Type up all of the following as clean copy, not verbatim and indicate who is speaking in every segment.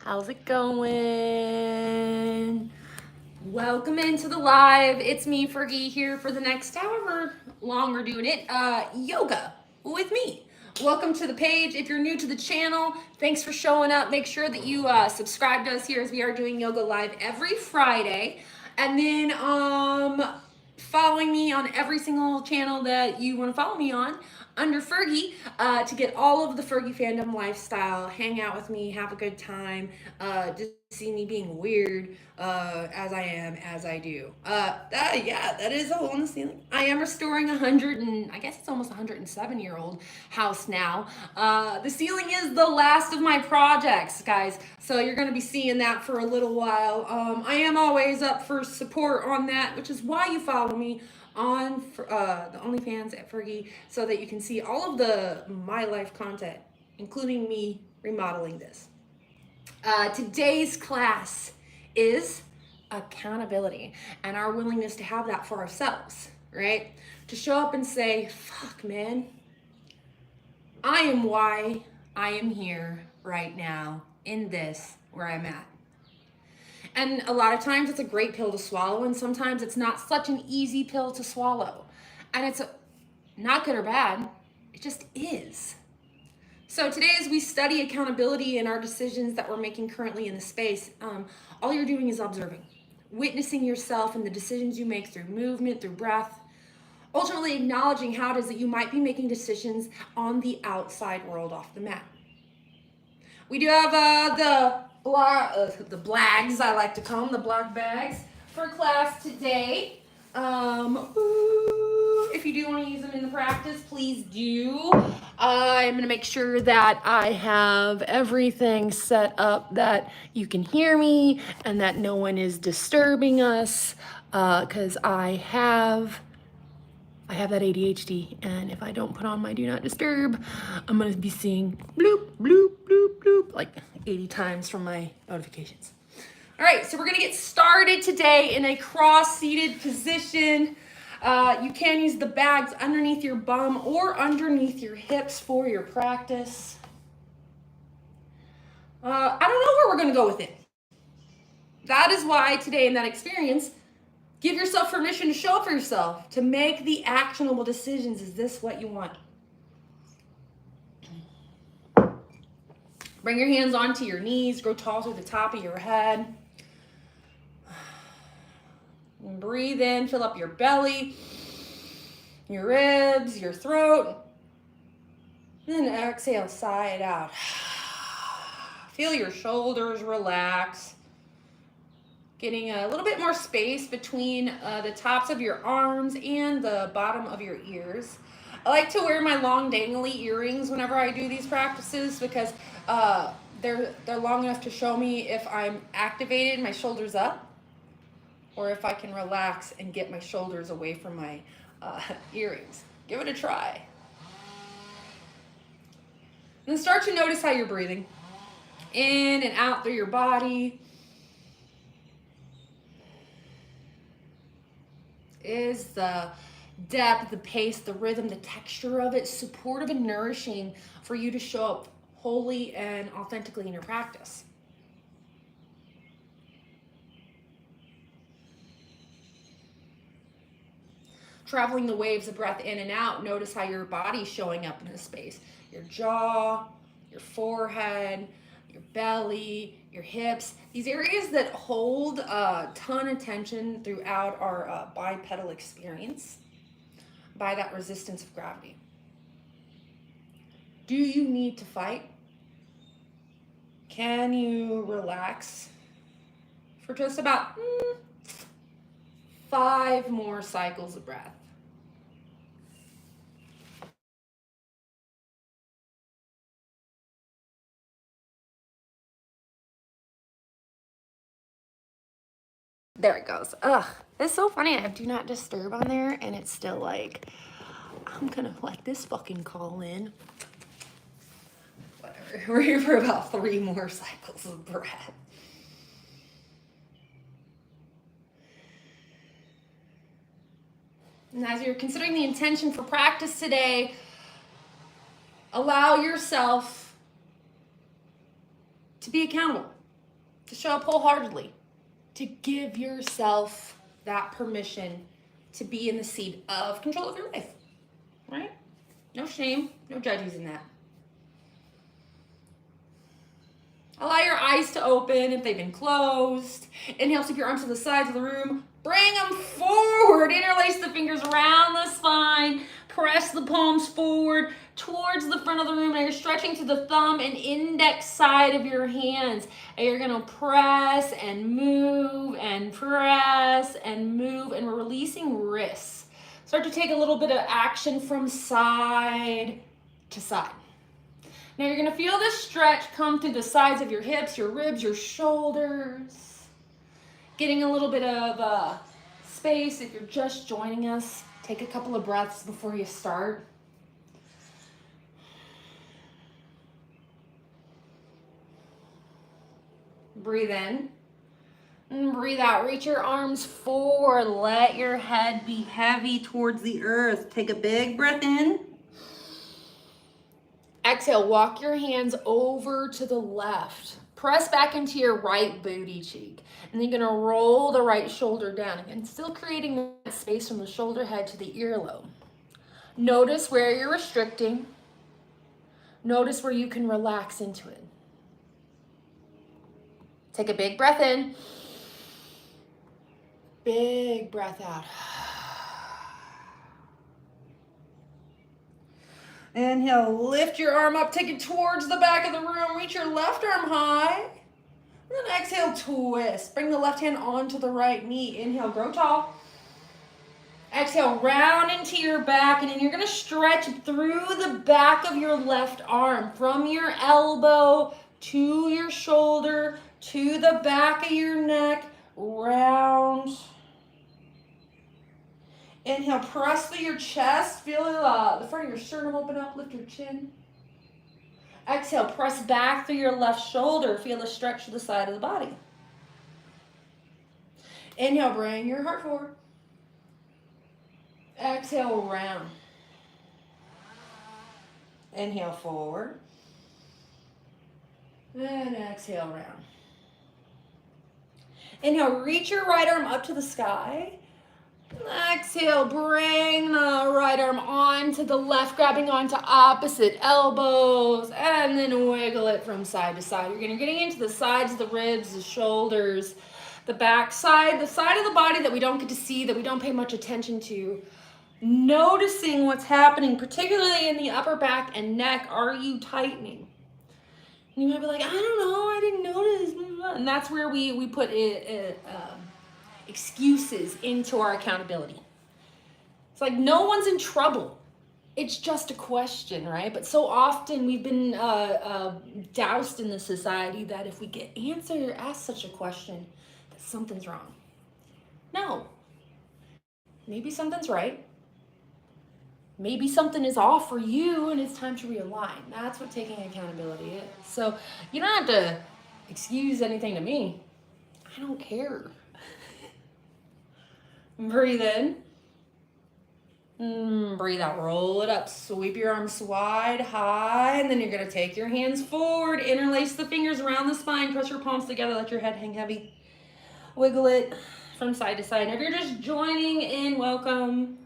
Speaker 1: How's it going? Welcome into the live. It's me, Fuhrgi, here for the next however long we're doing it. Yoga with me. Welcome to the page. If you're new to the channel, thanks for showing up. Make sure that you subscribe to us here as we are doing yoga live every Friday. And then following me on every single channel that you want to follow me on under Fuhrgi to get all of the Fuhrgi fandom lifestyle. Hang out with me, have a good time, just see me being weird as I am, as I do. Yeah, that is a hole in the ceiling. I am restoring I guess it's almost 107-year-old house now. The ceiling is the last of my projects, guys. So you're going to be seeing that for a little while. I am always up for support on that, which is why you follow me on the OnlyFans at Fuhrgi, so that you can see all of the my life content, including me remodeling this. Today's class is accountability and our willingness to have that for ourselves, right? To show up and say, fuck, man, I am why I am here right now in this where I'm at. And a lot of times it's a great pill to swallow, and sometimes it's not such an easy pill to swallow. And it's not good or bad, it just is. So today, as we study accountability in our decisions that we're making currently in the space, all you're doing is observing, witnessing yourself and the decisions you make through movement, through breath, ultimately acknowledging how it is that you might be making decisions on the outside world off the mat. We do have the blags, I like to call them, the blog bags for class today. If you do want to use them in the practice, please do. I'm going to make sure that I have everything set up that you can hear me and that no one is disturbing us, because I have that ADHD, and if I don't put on my do not disturb, I'm going to be seeing bloop, bloop, bloop, bloop, like 80 times from my notifications. All right, so we're going to get started today in a cross-seated position. You can use the bags underneath your bum or underneath your hips for your practice. I don't know where we're going to go with it. That is why today in that experience, give yourself permission to show up for yourself, to make the actionable decisions. Is this what you want? Bring your hands onto your knees, grow tall to the top of your head. And breathe in, fill up your belly, your ribs, your throat. And then exhale, sigh it out. Feel your shoulders relax. Getting a little bit more space between the tops of your arms and the bottom of your ears. I like to wear my long dangly earrings whenever I do these practices because they're long enough to show me if I'm activated, my shoulders up, or if I can relax and get my shoulders away from my earrings. Give it a try. And then start to notice how you're breathing. In and out through your body. Is the depth, the pace, the rhythm, the texture of it supportive and nourishing for you to show up wholly and authentically in your practice? Traveling the waves of breath in and out, notice how your body's showing up in this space. Your jaw, your forehead, your belly, your hips, these areas that hold a ton of tension throughout our bipedal experience by that resistance of gravity. Do you need to fight? Can you relax for just about 5 more cycles of breath? There it goes. Ugh, it's so funny. I have do not disturb on there, and it's still like, I'm gonna let this fucking call in. Whatever. We're here for about 3 more cycles of breath. And as you're considering the intention for practice today, allow yourself to be accountable. to show up wholeheartedly, to give yourself that permission to be in the seat of control of your life, right? No shame, no judges in that. Allow your eyes to open if they've been closed. Inhale, sweep your arms to the sides of the room. Bring them forward. Interlace the fingers around the spine. Press the palms forward towards the front of the room. Now you're stretching to the thumb and index side of your hands. And you're going to press and move and press and move. And we're releasing wrists. Start to take a little bit of action from side to side. Now you're going to feel this stretch come through the sides of your hips, your ribs, your shoulders. Getting a little bit of space if you're just joining us. Take a couple of breaths before you start. Breathe in and breathe out. Reach your arms forward. Let your head be heavy towards the earth. Take a big breath in. Exhale, walk your hands over to the left. Press back into your right booty cheek. And then you're gonna roll the right shoulder down. Again, still creating that space from the shoulder head to the earlobe. Notice where you're restricting. Notice where you can relax into it. Take a big breath in. Big breath out. Inhale, lift your arm up, take it towards the back of the room. Reach your left arm high. And then exhale, twist. Bring the left hand onto the right knee. Inhale, grow tall. Exhale, round into your back. And then you're going to stretch through the back of your left arm. From your elbow to your shoulder, to the back of your neck, round. Inhale, press through your chest. Feel the front of your sternum open up. Lift your chin. Exhale, press back through your left shoulder. Feel a stretch to the side of the body. Inhale, bring your heart forward. Exhale, round. Inhale, forward. And exhale, round. Inhale, reach your right arm up to the sky. Exhale, bring the right arm onto the left, grabbing onto opposite elbows, and then wiggle it from side to side. You're getting into the sides of the ribs, the shoulders, the back side, the side of the body that we don't get to see, that we don't pay much attention to. Noticing what's happening, particularly in the upper back and neck. Are you tightening? And you might be like, I don't know, I didn't notice. And that's where we put excuses into our accountability. It's like no one's in trouble. It's just a question, right? But so often we've been doused in the society that if we get asked such a question, that something's wrong. No. Maybe something's right. Maybe something is off for you and it's time to realign. That's what taking accountability is. So you don't have to excuse anything to me. I don't care. Breathe in. Breathe out. Roll it up. Sweep your arms wide, high, and then you're going to take your hands forward. Interlace the fingers around the spine. Press your palms together. Let your head hang heavy. Wiggle it from side to side. And if you're just joining in, welcome.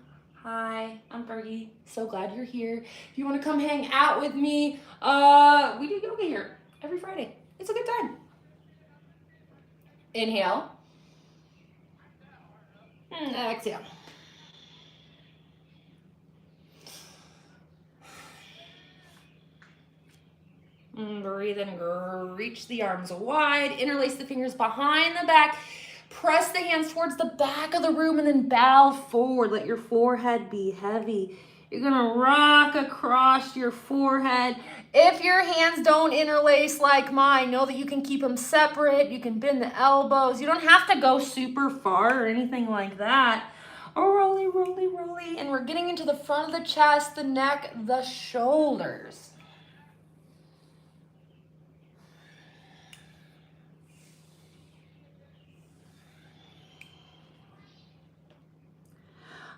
Speaker 1: Hi, I'm Fuhrgi. So glad you're here. If you want to come hang out with me, we do yoga here every Friday. It's a good time. Inhale. Exhale. Breathe in and reach the arms wide. Interlace the fingers behind the back. Press the hands towards the back of the room and then bow forward. Let your forehead be heavy. You're gonna rock across your forehead. If your hands don't interlace like mine, know that you can keep them separate. You can bend the elbows. You don't have to go super far or anything like that. Rolly, rolly, rolly. And we're getting into the front of the chest, the neck, the shoulders.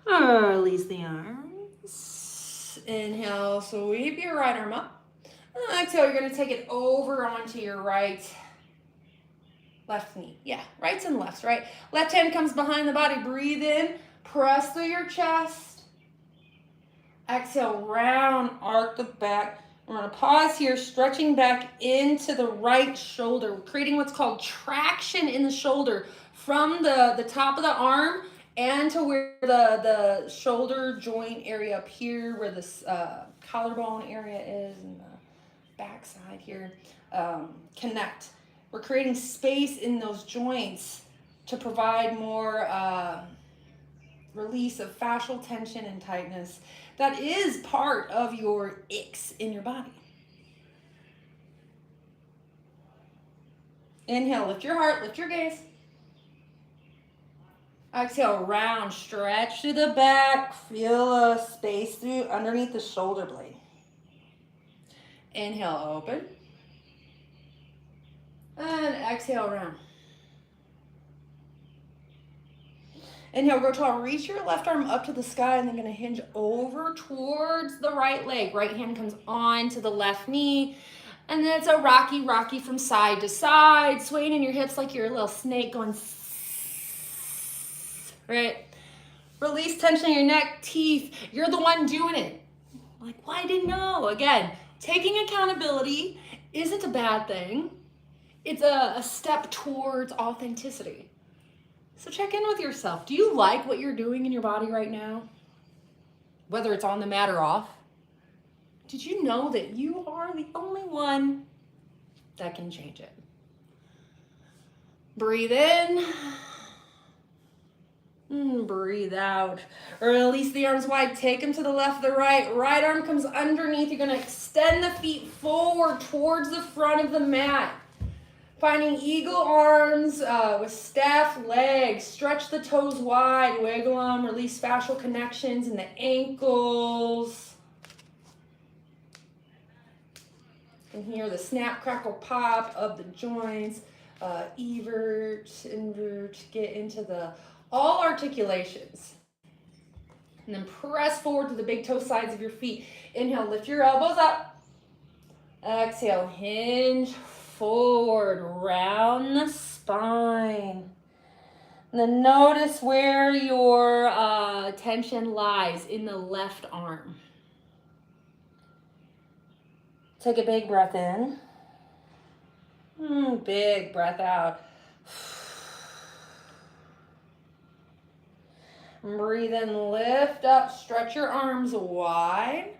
Speaker 1: Release the arms. Inhale, sweep your right arm up. Exhale, you're going to take it over onto your right. Left knee. Yeah, rights and lefts, right? Left hand comes behind the body. Breathe in. Press through your chest. Exhale, round, arc the back. We're going to pause here, stretching back into the right shoulder, creating what's called traction in the shoulder from the top of the arm and to where the shoulder joint area up here, where this collarbone area is, and the back side here, connect. We're creating space in those joints to provide more release of fascial tension and tightness that is part of your icks in your body. Inhale, lift your heart, lift your gaze. Exhale, round, stretch to the back. Feel a space through underneath the shoulder blade. Inhale, open. And exhale, round. Inhale, go tall. Reach your left arm up to the sky and then going to hinge over towards the right leg. Right hand comes on to the left knee. And then it's a rocky from side to side, swaying in your hips like you're a little snake going, right? Release tension in your neck, teeth. You're the one doing it. Like, well, I didn't know. Again, taking accountability isn't a bad thing. It's a step towards authenticity. So check in with yourself. Do you like what you're doing in your body right now? Whether it's on the mat or off. Did you know that you are the only one that can change it? Breathe in. Breathe out. Release the arms wide. Take them to the left, the right. Right arm comes underneath. You're going to extend the feet forward towards the front of the mat. Finding eagle arms with staff legs. Stretch the toes wide. Wiggle them. Release fascial connections in the ankles. You can hear the snap, crackle, pop of the joints. Evert, invert. Get into the all articulations. And then press forward to the big toe sides of your feet. Inhale, lift your elbows up. Exhale, hinge forward, round the spine. And then notice where your tension lies in the left arm. Take a big breath in. Big breath out. Breathe in, lift up, stretch your arms wide.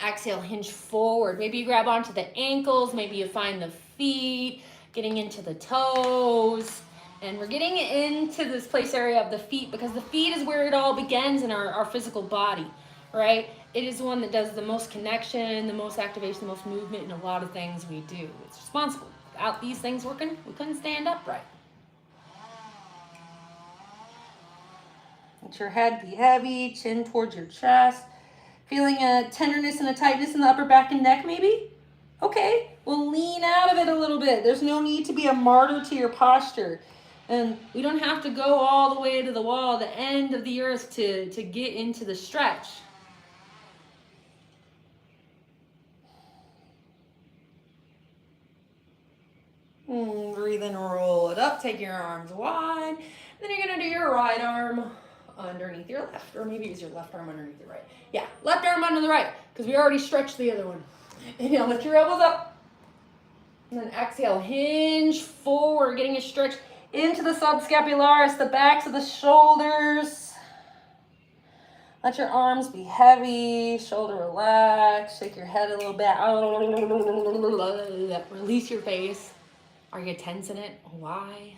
Speaker 1: Exhale, hinge forward. Maybe you grab onto the ankles, maybe you find the feet, getting into the toes. And we're getting into this place area of the feet because the feet is where it all begins in our physical body, right? It is the one that does the most connection, the most activation, the most movement in a lot of things we do. It's responsible. Without these things working, we couldn't stand upright. Let your head be heavy, chin towards your chest. Feeling a tenderness and a tightness in the upper back and neck maybe? Okay, well lean out of it a little bit. There's no need to be a martyr to your posture. And we don't have to go all the way to the wall, the end of the earth to get into the stretch. Breathe in, roll it up, take your arms wide. Then you're gonna do your right arm underneath your left, or maybe use your left arm underneath your right. Yeah, left arm under the right, because we already stretched the other one. Inhale, lift your elbows up. And then exhale, hinge forward, getting a stretch into the subscapularis, the backs of the shoulders. Let your arms be heavy, shoulder relax, shake your head a little bit. Release your face. Are you tense in it? Why?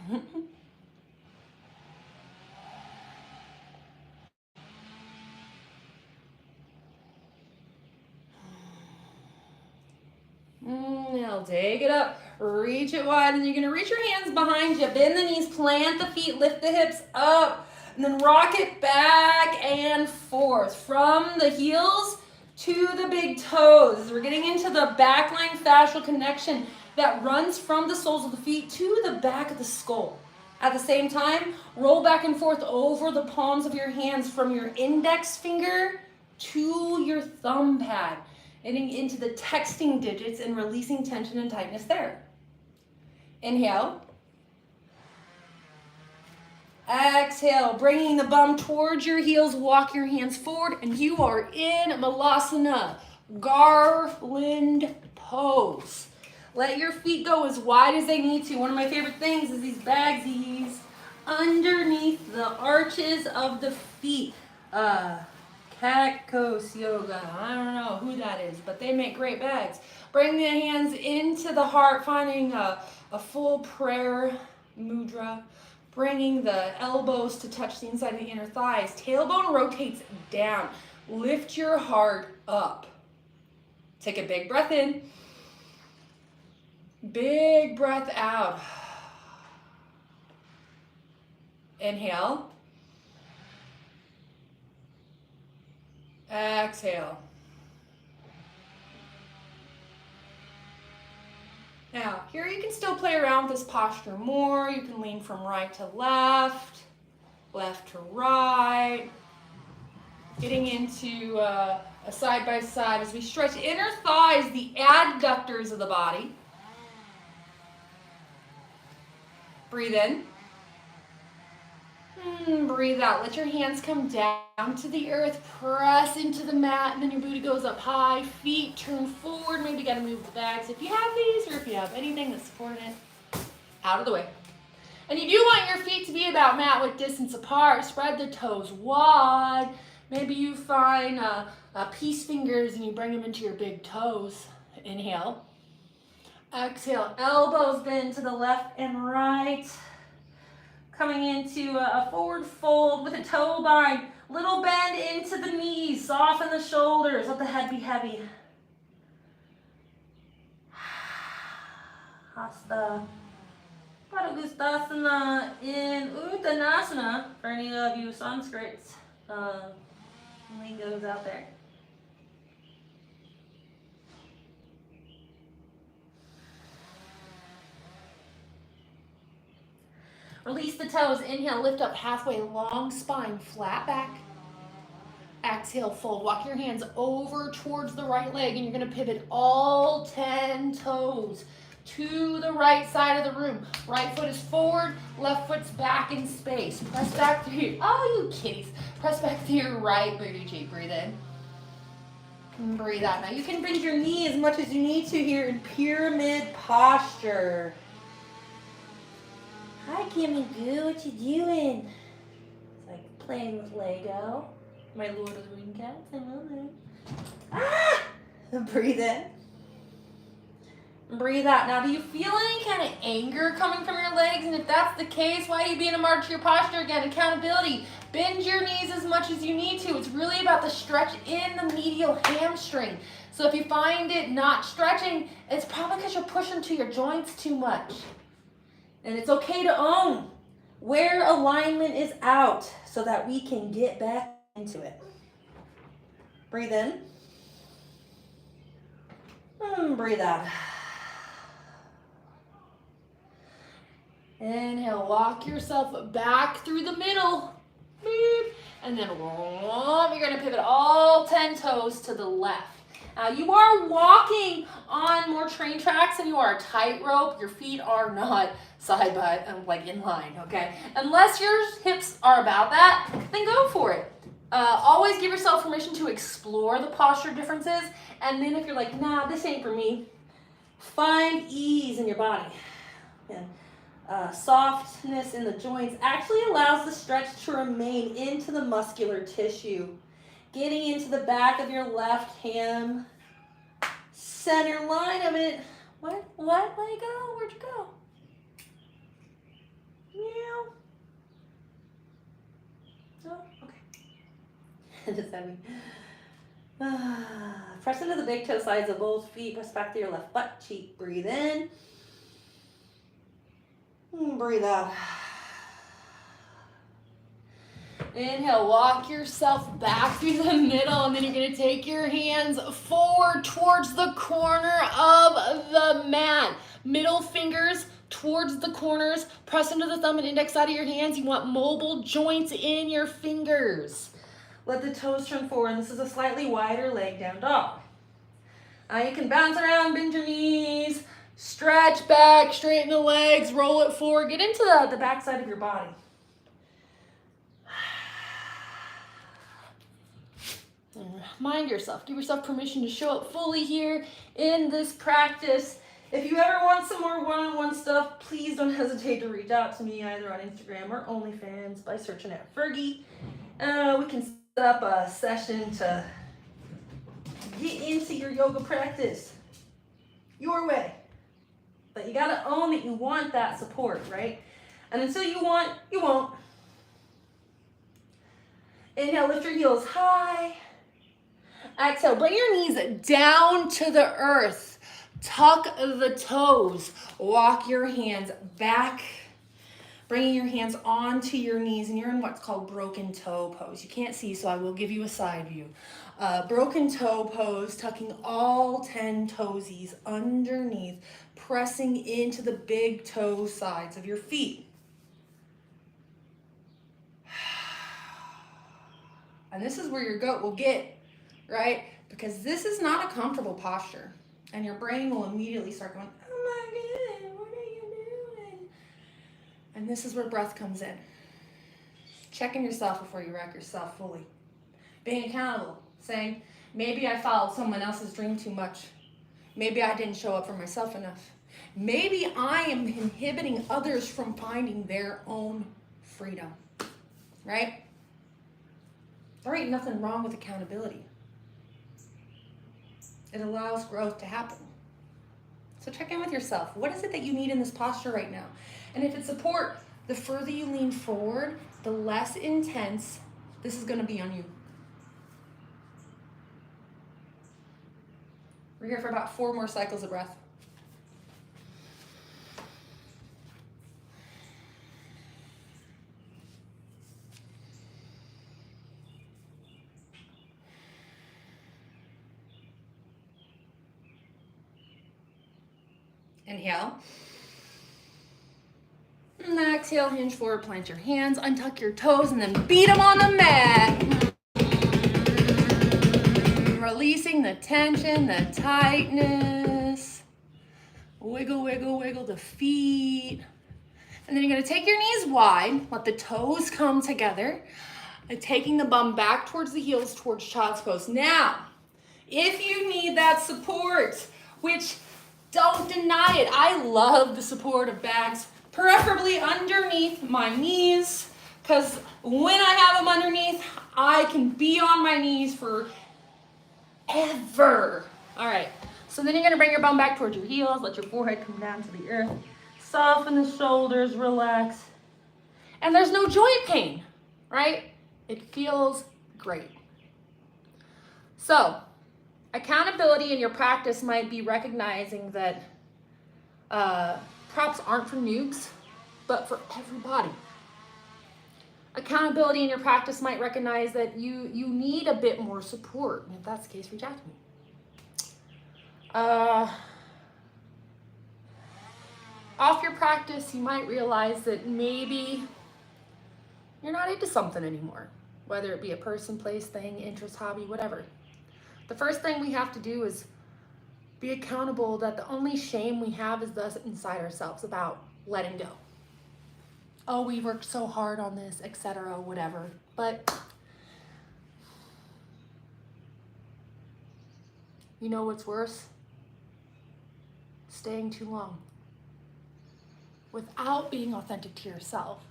Speaker 1: Now take it up, reach it wide, and you're gonna reach your hands behind you, bend the knees, plant the feet, lift the hips up, and then rock it back and forth from the heels to the big toes. We're getting into the backline fascial connection that runs from the soles of the feet to the back of the skull. At the same time, roll back and forth over the palms of your hands from your index finger to your thumb pad, getting into the texting digits and releasing tension and tightness there. Inhale. Exhale, bringing the bum towards your heels, walk your hands forward, and you are in Malasana, garland pose. Let your feet go as wide as they need to. One of my favorite things is these bagsies underneath the arches of the feet. Kakos yoga, I don't know who that is, but they make great bags. Bring the hands into the heart, finding a full prayer mudra. Bringing the elbows to touch the inside of the inner thighs. Tailbone rotates down. Lift your heart up. Take a big breath in. Big breath out. Inhale. Exhale. Now, here you can still play around with this posture more. You can lean from right to left, left to right. Getting into a side by side as we stretch inner thighs, the adductors of the body. Breathe in. Breathe out. Let your hands come down to the earth. Press into the mat, and then your booty goes up high. Feet turn forward. Maybe you got to move the bags if you have these, or if you have anything that's supporting it. Out of the way. And you do want your feet to be about mat width distance apart. Spread the toes wide. Maybe you find peace fingers and you bring them into your big toes. Inhale. Exhale. Elbows bend to the left and right. Coming into a forward fold with a toe bind. Little bend into the knees. Soften the shoulders. Let the head be heavy. Hasta Padagustasana in Uttanasana. For any of you Sanskrit lingos out there. Release the toes. Inhale, lift up halfway, long spine, flat back. Exhale, fold. Walk your hands over towards the right leg, and you're going to pivot all 10 toes to the right side of the room. Right foot is forward, left foot's back in space. Press back through your, oh, you kitties. Press back through your right booty cheek. Breathe in. And breathe out. Now you can bend your knee as much as you need to here in pyramid posture. Hi, Kimmy Goo, what you doing? It's like playing with Lego. My Lord of the Ring cats, I love it. Ah! Breathe in. Breathe out. Now, do you feel any kind of anger coming from your legs? And if that's the case, why are you being a mark to your posture again? Accountability. Bend your knees as much as you need to. It's really about the stretch in the medial hamstring. So if you find it not stretching, it's probably because you're pushing to your joints too much. And it's okay to own where alignment is out so that we can get back into it. Breathe in. Breathe out. Inhale, walk yourself back through the middle. And then you're going to pivot all 10 toes to the left. Now you are walking on more train tracks than you are a tightrope. Your feet are not side by, like in line, okay? Unless your hips are about that, then go for it. Always give yourself permission to explore the posture differences. And then if you're like, nah, this ain't for me, find ease in your body. And softness in the joints actually allows the stretch to remain into the muscular tissue. Getting into the back of your left ham, center line of it. What? Let it go. Where'd you go? Meow. Oh, okay. Just having. Press into the big toe sides of both feet. Press back to your left butt cheek. Breathe in. Breathe out. Inhale, walk yourself back through the middle, and then you're going to take your hands forward towards the corner of the mat. Middle fingers towards the corners. Press into the thumb and index side of your hands. You want mobile joints in your fingers. Let the toes turn forward. This is a slightly wider leg down dog. You can bounce around, bend your knees, stretch back, straighten the legs, roll it forward. Get into the back side of your body. Mind yourself. Give yourself permission to show up fully here in this practice. If you ever want some more one-on-one stuff, please don't hesitate to reach out to me either on Instagram or OnlyFans by searching at Fuhrgi. We can set up a session to get into your yoga practice your way. But you gotta own that you want that support, right? And until you want, you won't. Inhale, lift your heels high. Exhale, bring your knees down to the earth. Tuck the toes. Walk your hands back. Bringing your hands onto your knees, and you're in what's called broken toe pose. You can't see, so I will give you a side view. Broken toe pose, tucking all 10 toesies underneath, pressing into the big toe sides of your feet. And this is where your goat will get, right? Because this is not a comfortable posture. And your brain will immediately start going, oh my God, what are you doing? And this is where breath comes in. Checking yourself before you wreck yourself fully. Being accountable. Saying, maybe I followed someone else's dream too much. Maybe I didn't show up for myself enough. Maybe I am inhibiting others from finding their own freedom. Right? There ain't nothing wrong with accountability. It allows growth to happen. So check in with yourself. What is it that you need in this posture right now? And if it's support, the further you lean forward, the less intense this is going to be on you. We're here for about 4 more cycles of breath. Inhale. And exhale, hinge forward, plant your hands, untuck your toes, and then beat them on the mat. Releasing the tension, the tightness. Wiggle, wiggle, wiggle the feet. And then you're gonna take your knees wide, let the toes come together, and taking the bum back towards the heels, towards child's pose. Now, if you need that support, which don't deny it, I love the support of bags, preferably underneath my knees, because when I have them underneath, I can be on my knees for ever. All right, so then you're gonna bring your bum back towards your heels, let your forehead come down to the earth, soften the shoulders, relax. And there's no joint pain, right? It feels great. So, accountability in your practice might be recognizing that props aren't for noobs, but for everybody. Accountability in your practice might recognize that you need a bit more support. And if that's the case, reach out to me. Off your practice, you might realize that maybe you're not into something anymore, whether it be a person, place, thing, interest, hobby, whatever. The first thing we have to do is be accountable that the only shame we have is thus inside ourselves about letting go. Oh, we worked so hard on this, etc., whatever. But you know what's worse? Staying too long without being authentic to yourself.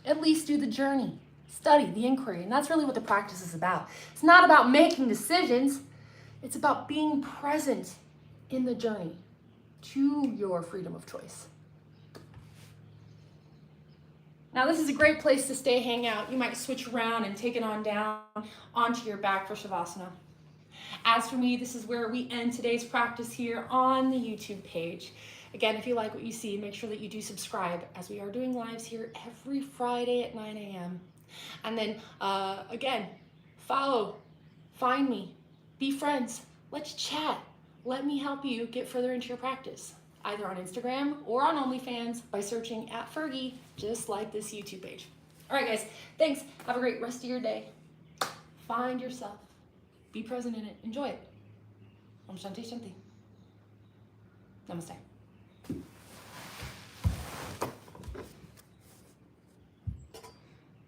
Speaker 1: At least do the journey, study the inquiry, and that's really what the practice is about. It's not about making decisions, it's about being present in the journey to your freedom of choice. Now this is a great place to stay, hang out. You might switch around and take it on down onto your back for Shavasana. As for me, this is where we end today's practice here on the YouTube page. Again, if you like what you see, make sure that you do subscribe, as we are doing lives here every Friday at 9 a.m. And then, again, follow, find me, be friends, let's chat. Let me help you get further into your practice, either on Instagram or on OnlyFans by searching at Fuhrgi, just like this YouTube page. All right, guys, thanks. Have a great rest of your day. Find yourself. Be present in it. Enjoy it. Om Shanti Shanti. Namaste.